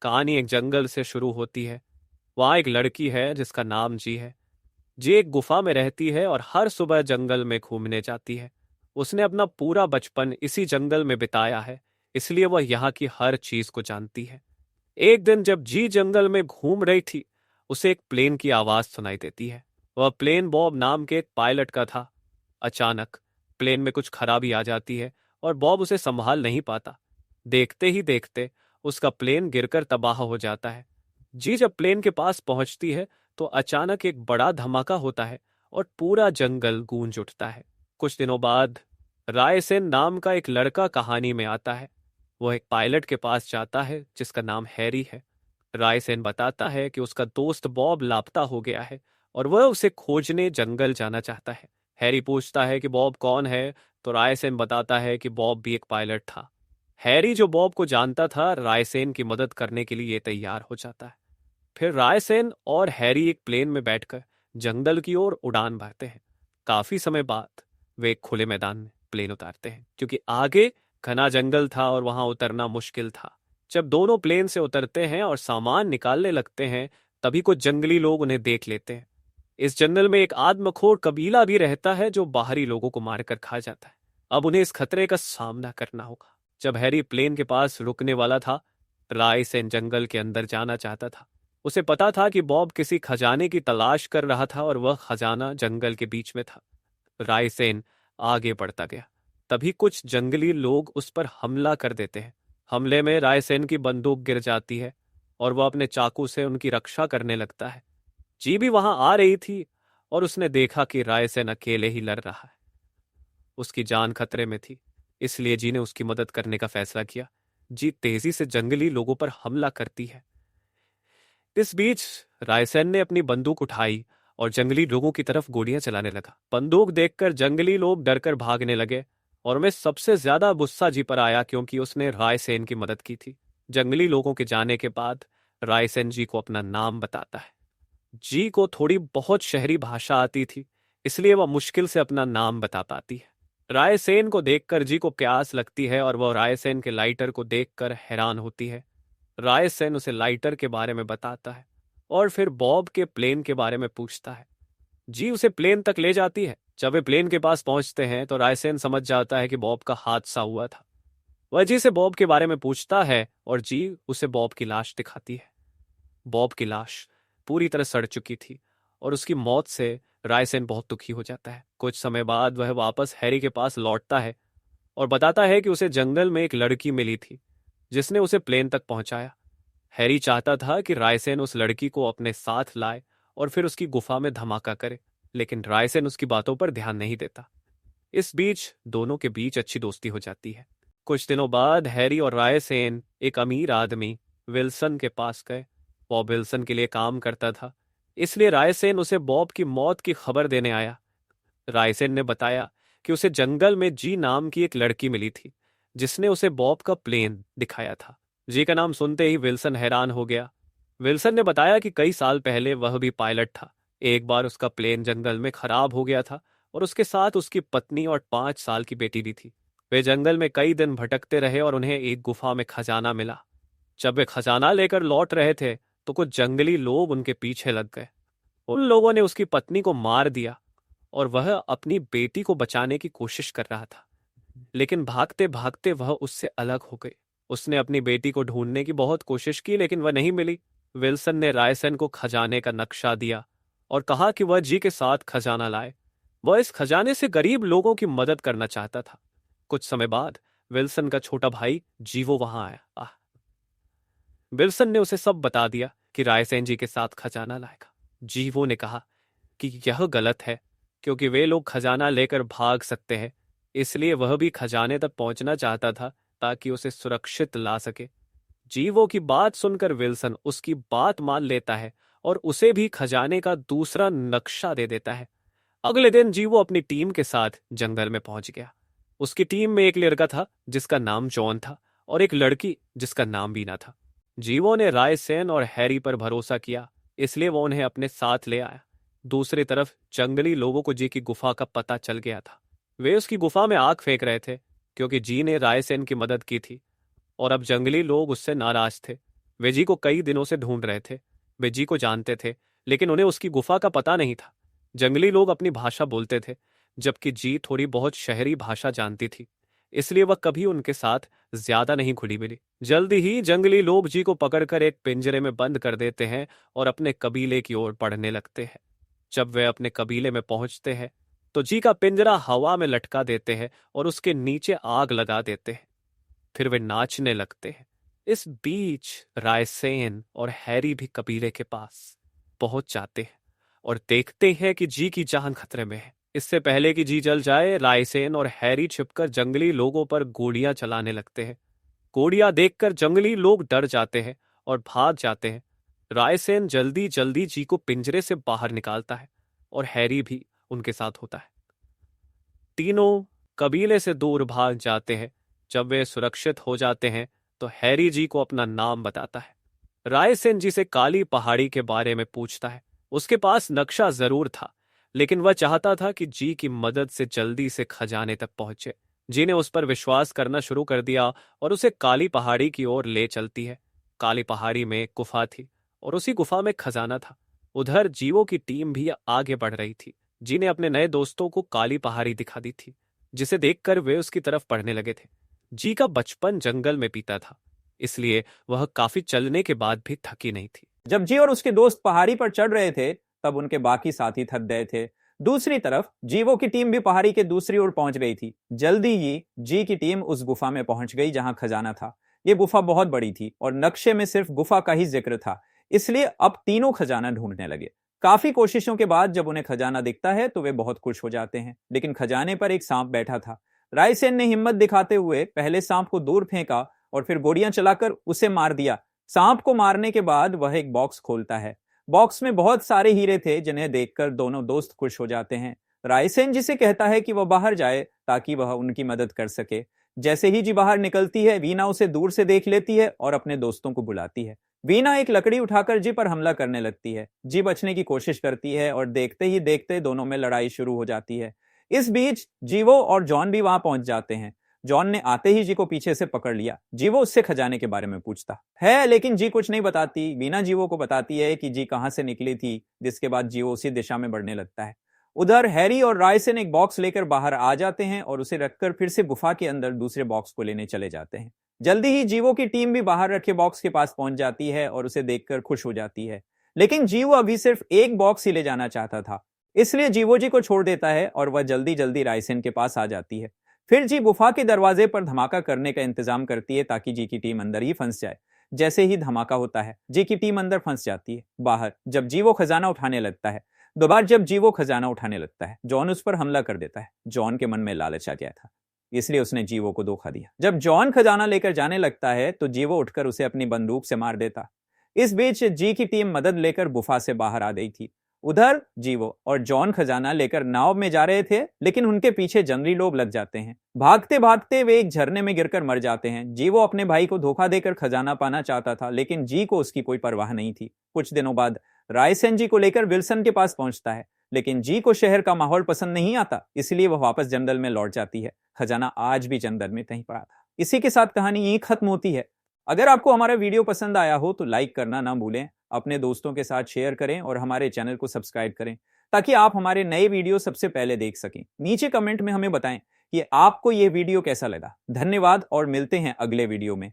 कहानी एक जंगल से शुरू होती है। वहाँ एक लड़की है जिसका नाम जी है। जी एक गुफा में रहती है और हर सुबह जंगल में घूमने जाती है। उसने अपना पूरा बचपन इसी जंगल में बिताया है, इसलिए वह यहाँ की हर चीज को जानती है। एक दिन जब जी जंगल में घूम रही थी, उसे एक प्लेन की आवाज सुनाई देती है। वह प्लेन बॉब नाम के एक पायलट का था। अचानक प्लेन में कुछ खराबी आ जाती है और बॉब उसे संभाल नहीं पाता। देखते ही देखते उसका प्लेन गिरकर तबाह हो जाता है। जी जब प्लेन के पास पहुंचती है तो अचानक एक बड़ा धमाका होता है और पूरा जंगल गूंज उठता है। कुछ दिनों बाद रायसेन नाम का एक लड़का कहानी में आता है। वह एक पायलट के पास जाता है जिसका नाम हैरी है। रायसेन बताता है कि उसका दोस्त बॉब लापता हो गया है और वह उसे खोजने जंगल जाना चाहता है। हैरी पूछता है कि बॉब कौन है, तो रायसेन बताता है कि बॉब भी एक पायलट था। हैरी जो बॉब को जानता था, रायसेन की मदद करने के लिए तैयार हो जाता है। फिर रायसेन और हैरी एक प्लेन में बैठकर जंगल की ओर उड़ान भरते हैं। काफी समय बाद वे एक खुले मैदान में प्लेन उतारते हैं, क्योंकि आगे घना जंगल था और वहां उतरना मुश्किल था। जब दोनों प्लेन से उतरते हैं और सामान निकालने लगते हैं, तभी कुछ जंगली लोग उन्हें देख लेते हैं। इस जंगल में एक आदमखोर कबीला भी रहता है जो बाहरी लोगों को मारकर खा जाता है। अब उन्हें इस खतरे का सामना करना होगा। जब हैरी प्लेन के पास रुकने वाला था, रायसेन जंगल के अंदर जाना चाहता था। उसे पता था कि बॉब किसी खजाने की तलाश कर रहा था और वह खजाना जंगल के बीच में था। रायसेन आगे बढ़ता गया। तभी कुछ जंगली लोग उस पर हमला कर देते हैं। हमले में रायसेन की बंदूक गिर जाती है और वह अपने चाकू से उनकी रक्षा करने लगता है। जी भी वहां आ रही थी और उसने देखा कि रायसेन अकेले ही लड़ रहा है। उसकी जान खतरे में थी, इसलिए जी ने उसकी मदद करने का फैसला किया। जी तेजी से जंगली लोगों पर हमला करती है। इस बीच रायसेन ने अपनी बंदूक उठाई और जंगली लोगों की तरफ गोलियां चलाने लगा। बंदूक देखकर जंगली लोग डरकर भागने लगे और मैं सबसे ज्यादा गुस्सा जी पर आया, क्योंकि उसने रायसेन की मदद की थी। जंगली लोगों के जाने के बाद रायसेन जी को अपना नाम बताता है। जी को थोड़ी बहुत शहरी भाषा आती थी, इसलिए वह मुश्किल से अपना नाम बता पाती है। रायसेन को देखकर जी को प्यास लगती है और वह रायसेन के लाइटर को देखकर हैरान होती है। रायसेन उसे लाइटर के बारे में बताता है और फिर बॉब के प्लेन के बारे में पूछता है। जी उसे प्लेन तक ले जाती है। जब वे प्लेन के पास पहुंचते हैं तो रायसेन समझ जाता है कि बॉब का हादसा हुआ था। वह जी से बॉब के बारे में पूछता है और जी उसे बॉब की लाश दिखाती है। बॉब की लाश पूरी तरह सड़ चुकी थी और उसकी मौत से रायसेन बहुत दुखी हो जाता है। कुछ समय बाद वह वापस हैरी के पास लौटता है और बताता है कि उसे जंगल में एक लड़की मिली थी जिसने उसे प्लेन तक पहुंचाया। हैरी चाहता था कि रायसेन उस लड़की को अपने साथ लाए और फिर उसकी गुफा में धमाका करे, लेकिन रायसेन उसकी बातों पर ध्यान नहीं देता। इस बीच दोनों के बीच अच्छी दोस्ती हो जाती है। कुछ दिनों बाद हैरी और रायसेन एक अमीर आदमी विल्सन के पास गए। बॉब विल्सन के लिए काम करता था, इसलिए रायसेन उसे बॉब की मौत की खबर देने आया। रायसेन ने बताया कि उसे जंगल में जी नाम की एक लड़की मिली थी जिसने उसे बॉब का प्लेन दिखाया था। जी का नाम सुनते ही विल्सन हैरान हो गया। विल्सन ने बताया कि कई साल पहले वह भी पायलट था। एक बार उसका प्लेन जंगल में खराब हो गया था और उसके साथ उसकी पत्नी और 5 साल की बेटी भी थी। वे जंगल में कई दिन भटकते रहे और उन्हें एक गुफा में खजाना मिला। जब वे खजाना लेकर लौट रहे थे तो कुछ जंगली लोग उनके पीछे लग गए। उन लोगों ने उसकी पत्नी को मार दिया और वह अपनी बेटी को बचाने की कोशिश कर रहा था, लेकिन भागते भागते वह उससे अलग हो गई। उसने अपनी बेटी को ढूंढने की बहुत कोशिश की, लेकिन वह नहीं मिली। विल्सन ने रायसन को खजाने का नक्शा दिया और कहा कि वह जी के साथ खजाना लाए। वह इस खजाने से गरीब लोगों की मदद करना चाहता था। कुछ समय बाद विल्सन का छोटा भाई जीवो वहां आया। विल्सन ने उसे सब बता दिया कि रायसेन जी के साथ खजाना लाएगा। जीवो ने कहा कि यह गलत है, क्योंकि वे लोग खजाना लेकर भाग सकते हैं, इसलिए वह भी खजाने तक पहुंचना चाहता था ताकि उसे सुरक्षित ला सके। जीवो की बात सुनकर विल्सन उसकी बात मान लेता है और उसे भी खजाने का दूसरा नक्शा दे देता है। अगले दिन जीवो अपनी टीम के साथ जंगल में पहुंच गया। उसकी टीम में एक लड़का था जिसका नाम जॉन था और एक लड़की जिसका नाम बीना था। जीवो ने रायसेन और हैरी पर भरोसा किया, इसलिए वो उन्हें अपने साथ ले आया। दूसरी तरफ जंगली लोगों को जी की गुफा का पता चल गया था। वे उसकी गुफा में आग फेंक रहे थे, क्योंकि जी ने रायसेन की मदद की थी और अब जंगली लोग उससे नाराज थे। वे जी को कई दिनों से ढूंढ रहे थे। वे जी को जानते थे, लेकिन उन्हें उसकी गुफा का पता नहीं था। जंगली लोग अपनी भाषा बोलते थे, जबकि जी थोड़ी बहुत शहरी भाषा जानती थी, इसलिए वह कभी उनके साथ ज्यादा नहीं घुली मिली। जल्दी ही जंगली लोग जी को पकड़कर एक पिंजरे में बंद कर देते हैं और अपने कबीले की ओर बढ़ने लगते हैं। जब वे अपने कबीले में पहुंचते हैं तो जी का पिंजरा हवा में लटका देते हैं और उसके नीचे आग लगा देते हैं। फिर वे नाचने लगते हैं। इस बीच रायसेन और हैरी भी कबीले के पास पहुंच जाते हैं और देखते हैं कि जी की जान खतरे में है। इससे पहले कि जी जल जाए, रायसेन और हैरी छिपकर जंगली लोगों पर गोलियां चलाने लगते हैं। गोलियां देखकर जंगली लोग डर जाते हैं और भाग जाते हैं। रायसेन जल्दी जल्दी जी को पिंजरे से बाहर निकालता है और हैरी भी उनके साथ होता है। तीनों कबीले से दूर भाग जाते हैं। जब वे सुरक्षित हो जाते हैं तो हैरी जी को अपना नाम बताता है। रायसेन जी से काली पहाड़ी के बारे में पूछता है। उसके पास नक्शा जरूर था, लेकिन वह चाहता था कि जी की मदद से जल्दी से खजाने तक पहुंचे। जी ने उस पर विश्वास करना शुरू कर दिया और उसे काली पहाड़ी की ओर ले चलती है। काली पहाड़ी में एक गुफा थी और उसी गुफा में खजाना था। उधर जीवों की टीम भी आगे बढ़ रही थी। जी ने अपने नए दोस्तों को काली पहाड़ी दिखा दी थी, जिसे देखकर वे उसकी तरफ बढ़ने लगे थे। जी का बचपन जंगल में बीता था, इसलिए वह काफी चलने के बाद भी थकी नहीं थी। जब जी और उसके दोस्त पहाड़ी पर चढ़ रहे थे तब उनके बाकी साथी थक गए थे। दूसरी तरफ जीवों की टीम भी पहाड़ी के दूसरी ओर पहुंच गई थी। जल्दी ही जी की टीम उस गुफा में पहुंच गई जहां खजाना था। यह गुफा बहुत बड़ी थी और नक्शे में सिर्फ गुफा का ही जिक्र था, इसलिए अब तीनों खजाना ढूंढने लगे। काफी कोशिशों के बाद जब उन्हें खजाना दिखता है तो वे बहुत खुश हो जाते हैं, लेकिन खजाने पर एक सांप बैठा था। रायसेन ने हिम्मत दिखाते हुए पहले सांप को दूर फेंका और फिर गोलियां चलाकर उसे मार दिया। सांप को मारने के बाद वह एक बॉक्स खोलता है। बॉक्स में बहुत सारे हीरे थे, जिन्हें देखकर दोनों दोस्त खुश हो जाते हैं। रायसेन जी से कहता है कि वह बाहर जाए ताकि वह उनकी मदद कर सके। जैसे ही जी बाहर निकलती है, वीना उसे दूर से देख लेती है और अपने दोस्तों को बुलाती है। वीना एक लकड़ी उठाकर जी पर हमला करने लगती है। जी बचने की कोशिश करती है और देखते ही देखते दोनों में लड़ाई शुरू हो जाती है। इस बीच जीवो और जॉन भी वहां पहुंच जाते हैं। जॉन ने आते ही जी को पीछे से पकड़ लिया। जीवो उससे खजाने के बारे में पूछता है, लेकिन जी कुछ नहीं बताती। वीना जीवो को बताती है कि जी कहां से निकली थी, जिसके बाद जीवो उसी दिशा में बढ़ने लगता है। उधर हैरी और रायसेन एक बॉक्स लेकर बाहर आ जाते हैं और उसे रखकर फिर से गुफा के अंदर दूसरे बॉक्स को लेने चले जाते हैं। जल्दी ही जीवो की टीम भी बाहर रखे बॉक्स के पास पहुंच जाती है और उसे देखकर खुश हो जाती है। लेकिन जीवो अभी सिर्फ एक बॉक्स ही ले जाना चाहता था, इसलिए जीवो जी को छोड़ देता है और वह जल्दी जल्दी रायसेन के पास आ जाती है। फिर जी गुफा के दरवाजे पर धमाका करने का इंतजाम करती है ताकि जी की टीम अंदर ही फंस जाए। जैसे ही धमाका होता है, जी की टीम अंदर फंस जाती है। बाहर जब जी वो खजाना उठाने लगता है, दोबारा जब जी वो खजाना उठाने लगता है, जॉन उस पर हमला कर देता है। जॉन के मन में लालच आ गया था, इसलिए उसने जीवो को धोखा दिया। जब जॉन खजाना लेकर जाने लगता है तो जीवो उठकर उसे अपनी बंदूक से मार देता। इस बीच जी की टीम मदद लेकर गुफा से बाहर आ गई थी। उधर जीवो और जॉन खजाना लेकर नाव में जा रहे थे, लेकिन उनके पीछे जंगली लोग लग जाते हैं। भागते भागते वे एक झरने में गिरकर मर जाते हैं। जीवो अपने भाई को धोखा देकर खजाना पाना चाहता था, लेकिन जी को उसकी कोई परवाह नहीं थी। कुछ दिनों बाद रायसेन जी को लेकर विल्सन के पास पहुंचता है, लेकिन जी को शहर का माहौल पसंद नहीं आता, इसलिए वह वापस जंगल में लौट जाती है। खजाना आज भी जंगल में कहीं पड़ा था। इसी के साथ कहानी यहीं खत्म होती है। अगर आपको हमारा वीडियो पसंद आया हो तो लाइक करना ना भूलें, अपने दोस्तों के साथ शेयर करें और हमारे चैनल को सब्सक्राइब करें ताकि आप हमारे नए वीडियो सबसे पहले देख सकें। नीचे कमेंट में हमें बताएं कि आपको यह वीडियो कैसा लगा। धन्यवाद और मिलते हैं अगले वीडियो में।